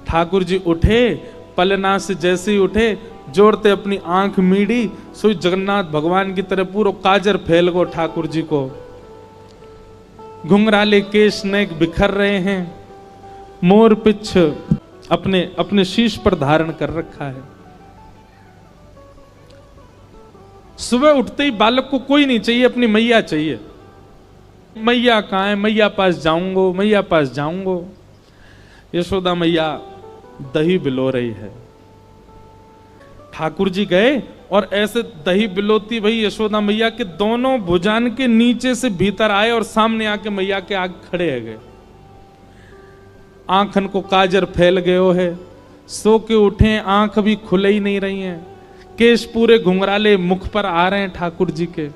ठाकुर जी उठे, पलना से जैसे ही उठे, जोड़ते अपनी आंख मीड़ी, सोई जगन्नाथ भगवान की तरह पूरा काजर फैल गो ठाकुर जी को। घुंघराले केश नेक बिखर रहे हैं, मोर पिछ अपने अपने शीश पर धारण कर रखा है। सुबह उठते ही बालक को कोई नहीं चाहिए, अपनी मैया चाहिए। मैया कहाँ है, मैया पास जाऊंगो, मैया पास जाऊंगो। यशोदा मैया दही बिलो रही है। ठाकुर जी गए और ऐसे दही बिलोती भाई यशोदा मैया के दोनों भुजान के नीचे से भीतर आए और सामने आके मैया के आगे खड़े है गए। आंखन को काजर फैल गयो है, सो के उठे, आंख भी खुले ही नहीं रही हैं, केश पूरे घुंघराले मुख पर आ रहे हैं ठाकुर जी के।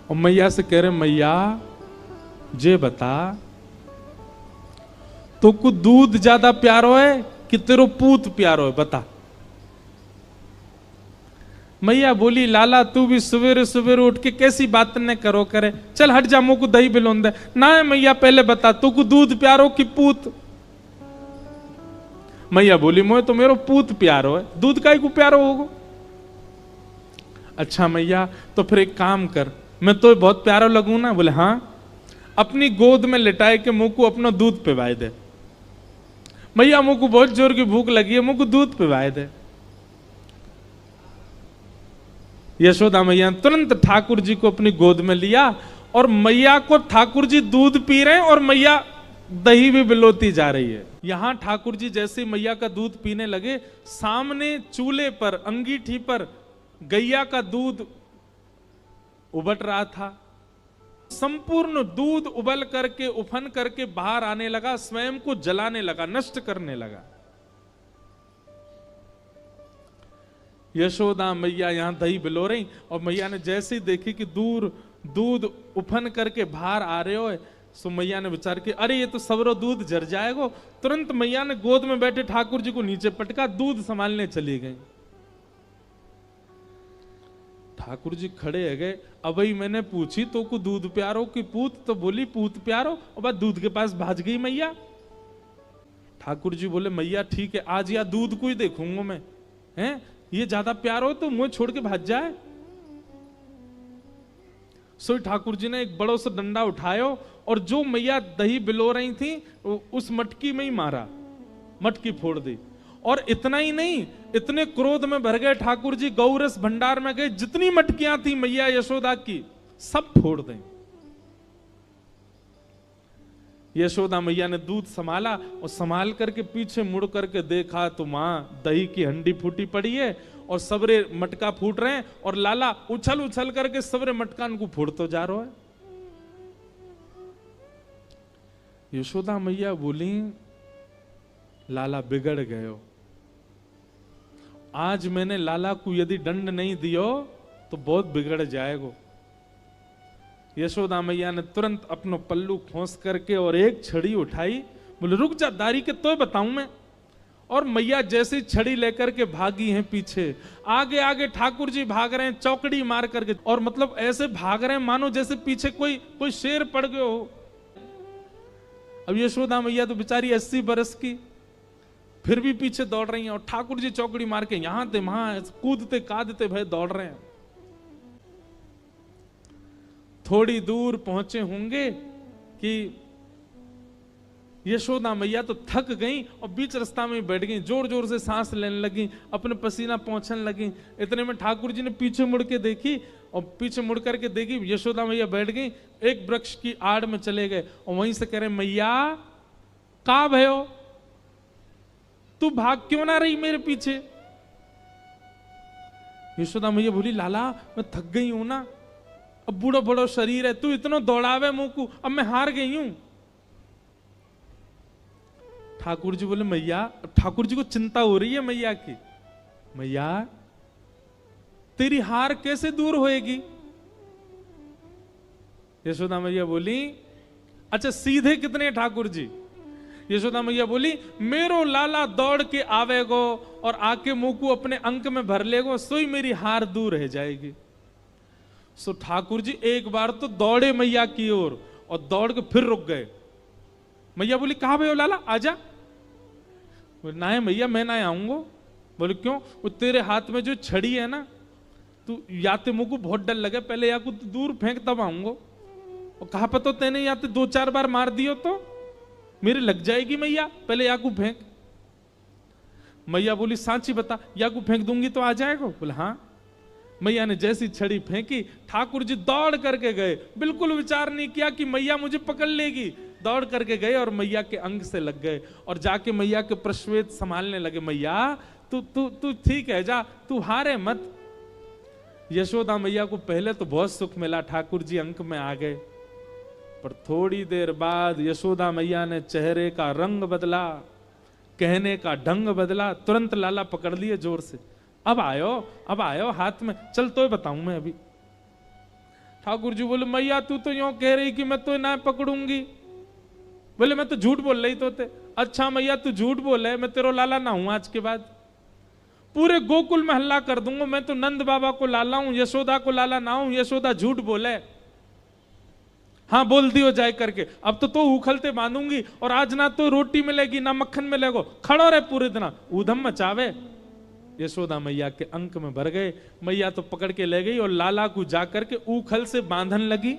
और मैया से कह रहे, मैया जे बता, तो को दूध ज्यादा प्यारो है कि तेरो पूत प्यारो है, बता। मैया बोली, लाला तू भी सवेरे सवेरे उठ के कैसी बात न करो करे, चल हट जा, मुझको दही बिलोन दे। ना है मैया, पहले बता तू को दूध प्यारो कि पूत। मैया बोली, मोए तो मेरो पूत प्यारो है, दूध काई को प्यारो होगो। अच्छा मैया, तो फिर एक काम कर, मैं तो बहुत प्यारा लगूं ना। बोले हाँ, अपनी गोद में लिटाए के मुंह को अपना दूध पिवाए दे। मैया मुंह को बहुत जोर की भूख लगी है, मुंह को दूध पिवाए दे। यशोदा मैया तुरंत ठाकुर जी को अपनी गोद में लिया और मैया को ठाकुर जी दूध पी रहे हैं और मैया दही भी बिलोती जा रही है। यहां ठाकुर जी जैसे मैया का दूध पीने लगे, सामने चूल्हे पर अंगीठी पर गैया का दूध उबल रहा था। संपूर्ण दूध उबल करके उफन करके बाहर आने लगा, स्वयं को जलाने लगा, नष्ट करने लगा। यशोदा मैया यहां दही बिलो रही और मैया ने जैसे ही देखी कि दूर दूध उफन करके बाहर आ रहे हो, सो मैया ने विचार किया, अरे ये तो सवरो दूध जर जाएगा। तुरंत मैया ने गोद में बैठे ठाकुर जी को नीचे पटका, दूध संभालने चली गई। ठाकुर जी खड़े है गए, अब ही मैंने पूछी तो को दूध प्यारो कि पूत, तो बोली पूत प्यारो, और बाद दूध के पास भाज गई मैया। ठाकुर जी बोले, मैया ठीक है, आज या दूध को ही देखूंगा मैं, हैं ये ज्यादा प्यार हो तो मुंह छोड़ के भाज जाए। सो ठाकुर जी ने एक बड़ो सा डंडा उठायो और जो मैया दही बिलो रही थी उस मटकी में ही मारा, मटकी फोड़ दी। और इतना ही नहीं, इतने क्रोध में भर गए ठाकुर जी, गौरस भंडार में गए, जितनी मटकियां थी मैया यशोदा की सब फोड़ दें। यशोदा मैया ने दूध संभाला और संभाल करके पीछे मुड़ करके देखा तो मां दही की हंडी फूटी पड़ी है और सबरे मटका फूट रहे हैं और लाला उछल उछल करके सबरे मटकान को फोड़ तो जा रहा है। यशोदा मैया बोली, लाला बिगड़ गए हो, आज मैंने लाला को यदि दंड नहीं दियो तो बहुत बिगड़ जाएगा। यशोदा मैया ने तुरंत अपनो पल्लू खोस करके और एक छड़ी उठाई, बोले रुक जा दारी के तो बताऊं मैं। और मैया जैसी छड़ी लेकर के भागी हैं पीछे, आगे आगे ठाकुर जी भाग रहे हैं चौकड़ी मार करके, और मतलब ऐसे भाग रहे हैं मानो जैसे पीछे कोई शेर पड़ गयो हो। अब यशोदा मैया तो बेचारी 80 बरस की, फिर भी पीछे दौड़ रही हैं और ठाकुर जी चौकड़ी मार के यहां थे वहां कूदते कादते भय दौड़ रहे हैं। थोड़ी दूर पहुंचे होंगे कि यशोदा मैया तो थक गई और बीच रास्ता में बैठ गई, जोर जोर से सांस लेने लगी, अपने पसीना पहुंचने लगी। इतने में ठाकुर जी ने पीछे मुड़ के देखी और पीछे मुड़ करके देखी यशोदा मैया बैठ गई, एक वृक्ष की आड़ में चले गए और वहीं से कह रहे, मैया का भयो, तू भाग क्यों ना रही मेरे पीछे। यशोदा मैया बोली, लाला मैं थक गई हूं ना, अब बूढ़ो बड़ो शरीर है, तू इतना दौड़ावे मुंह को, अब मैं हार गई हूं। ठाकुर जी बोले, मैया, ठाकुर जी को चिंता हो रही है मैया की, मैया तेरी हार कैसे दूर होएगी। यशोदा मैया बोली, अच्छा सीधे कितने ठाकुर जी। यशोदा मैया बोली, मेरो लाला दौड़ के आवेगो और आके मुंह को अपने अंक में भर लेगो, सोई मेरी हार दूर रह जाएगी। सो ठाकुर जी एक बार तो दौड़े मैया की ओर और दौड़ के फिर रुक गए। मैया बोली, कहां भयो लाला, आजा। बोले ना है मैया, मैं ना आऊंगा। बोले क्यों? वो तेरे हाथ में जो छड़ी है ना, तू या तो मुझको बहुत डर लगे, पहले या को दूर फेंक तब आऊंगा। और कहा पता तेने या तो 2-4 बार मार दियो तो मेरे लग जाएगी मैया, पहले या को फेंक। मैया बोली सांची बता, या को फेंक दूंगी तो आ जाएगा? बोले हाँ। मैया ने जैसी छड़ी फेंकी, ठाकुर जी दौड़ करके गए, बिल्कुल विचार नहीं किया कि मैया मुझे पकड़ लेगी। दौड़ करके गए और मैया के अंग से लग गए और जाके मैया के प्रश्वेत संभालने लगे। मैया तू तू तू ठीक है, जा, तू हारे मत। यशोदा मैया को पहले तो बहुत सुख मिला, ठाकुर जी अंक में आ गए, पर थोड़ी देर बाद यशोदा मैया ने चेहरे का रंग बदला, कहने का ढंग बदला, तुरंत लाला पकड़ लिए जोर से। अब आयो हाथ में, चल तो बताऊं मैं अभी। ठाकुर जी बोले मैया तू तो यूं कह रही कि मैं तो ना पकड़ूंगी। बोले मैं तो झूठ बोल रही तो थे। अच्छा मैया तू झूठ बोल है, मैं तेरा लाला ना हूं आज के बाद, पूरे गोकुल में हल्ला कर दूंगा मैं तो नंद बाबा को लाला हूं, यशोदा को लाला ना हूं। यशोदा झूठ बोले, हाँ बोल दियो जाए करके। अब तो उखलते बांधूंगी और आज ना तो रोटी मिलेगी ना मक्खन मिलेगा, खड़ो रहे पूरे दिन, ऊधम मचावे। यशोदा मैया के अंक में भर गए। मैया तो पकड़ के ले गई और लाला को जाकर के ऊखल से बांधन लगी।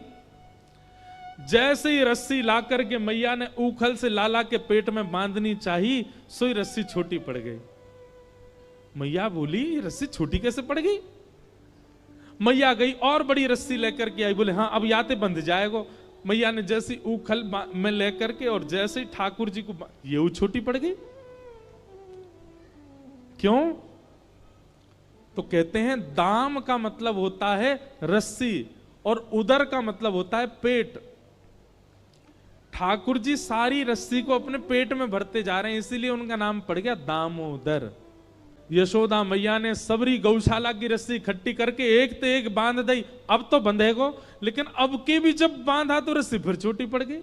जैसे ही रस्सी ला करके मैया ने ऊखल से लाला के पेट में बांधनी चाहिए, सोई रस्सी छोटी पड़ गई। मैया बोली ये रस्सी छोटी कैसे पड़ गई? मैया गई और बड़ी रस्सी लेकर के आई। बोले हाँ अब याते बंध जाएगा। मैया ने जैसी ऊखल में लेकर के और जैसे ही ठाकुर जी को, ये छोटी पड़ गई। क्यों? तो कहते हैं दाम का मतलब होता है रस्सी और उदर का मतलब होता है पेट। ठाकुर जी सारी रस्सी को अपने पेट में भरते जा रहे हैं, इसीलिए उनका नाम पड़ गया दामोदर। यशोदा मैया ने सबरी गौशाला की रस्सी इकट्ठी करके एक तो एक बांध दी। अब तो बंधेगो, लेकिन अब के भी जब बांधा तो रस्सी फिर छोटी पड़ गई।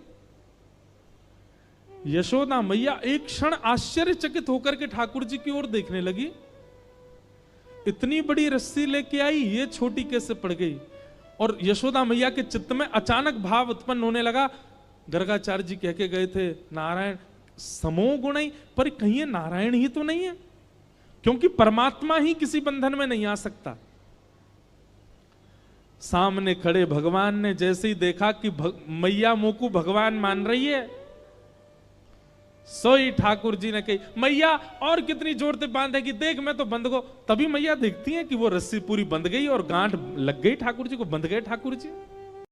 यशोदा मैया एक क्षण आश्चर्यचकित होकर के ठाकुर जी की ओर देखने लगी। इतनी बड़ी रस्सी लेके आई, ये छोटी कैसे पड़ गई? और यशोदा मैया के चित्त में अचानक भाव उत्पन्न होने लगा। गर्गाचार्य जी कह के गए थे नारायण समो गुण, पर कहीं ये नारायण ही तो नहीं है, क्योंकि परमात्मा ही किसी बंधन में नहीं आ सकता। सामने खड़े भगवान ने जैसे ही देखा कि मैया मुंह को भगवान मान रही है, सोई ठाकुर जी ने कही मैया और कितनी जोर से बांधेगी, देख मैं तो बंध गो। तभी मैया देखती है कि वो रस्सी पूरी बंध गई और गांठ लग गई ठाकुर जी को, बंध गए ठाकुर जी।